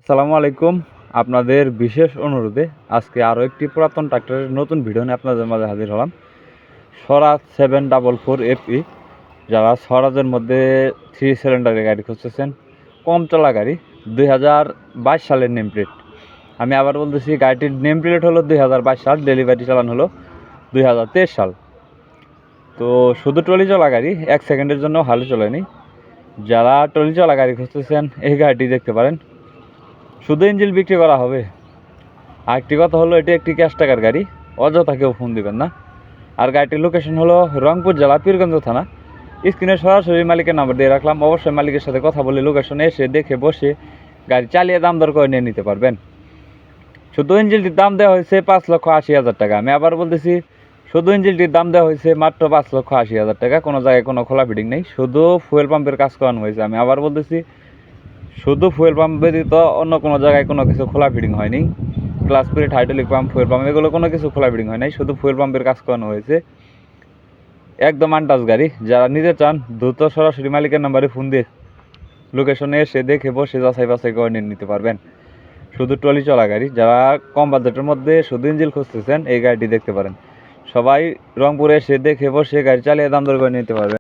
আসসালামু আলাইকুম। আপনাদের বিশেষ অনুরোধে আজকে আরও একটি পুরাতন ট্রাক্টরের নতুন ভিডিও নিয়ে আপনাদের মাঝে হাজির হলাম। স্বরাজ 744 FE। যারা স্বরাজের মধ্যে 3 সিলিন্ডারের গাড়ি খুঁজতেছেন, কম চলা গাড়ি, 2022 সালের নেম প্লেট। আমি আবার বলতেছি, গাড়িটির নেম প্লেট হলো 2022 সাল, ডেলিভারি চালান হলো 2023 সাল। তো শুধু ট্রলি চলা গাড়ি, 1 সেকেন্ডের জন্য হালু চলেনি। যারা ট্রলি চলা গাড়ি খুঁজতেছেন এই গাড়িটি দেখতে পারেন। শুধু ইঞ্জিন বিক্রি করা হবে। আরেকটি কথা হলো, এটি একটি ক্যাশ টাকার গাড়ি, অযথা কেউ ফোন দিবেন না। আর গাড়িটির লোকেশন হলো রংপুর জেলা পীরগঞ্জ থানা। স্ক্রিনে সরাসরি মালিকের নাম্বার দিয়ে রাখলাম, অবশ্যই মালিকের সাথে কথা বলে লোকেশনে এসে দেখে বসে গাড়ি চালিয়ে দাম দর করে নিয়ে নিতে পারবেন। শুধু ইঞ্জিনটির দাম দেওয়া হয়েছে 5,80,000 টাকা। আমি আবার বলতেছি, শুধু ইঞ্জিনটির দাম দেওয়া হয়েছে মাত্র 5,80,000 টাকা। কোনো জায়গায় কোনো খোলা ফিটিং নেই, শুধু ফুয়েল পাম্পের কাজ করানো হয়েছে। আমি আবার বলতেছি, শুধু ফুয়েল পাম্প ব্যতীত অন্য কোনো জায়গায় কোনো কিছু খোলা ফিটিং হয়নি। Class plate, hydraulic pump, fuel pump এগুলো কোনো কিছু খোলা ফিটিং হয় নাই, শুধু ফুয়েল পাম্পের কাজ করানো হয়েছে। একদম আনটাচ গাড়ি। যারা নিতে চান দ্রুত সরাসরি মালিকের নাম্বারে ফোন দিয়ে লোকেশনে এসে দেখে বসে যাচাই বাছাই করে নিয়ে নিতে পারবেন। শুধু ট্রলি চলা গাড়ি। যারা কম বাজেটের মধ্যে শুধু ইঞ্জিন খুঁজতেছেন এই গাড়িটি দেখতে পারেন। সবাই রংপুরে এসে দেখে বসে গাড়ি চালিয়ে দাম দর করে নিতে পারবেন।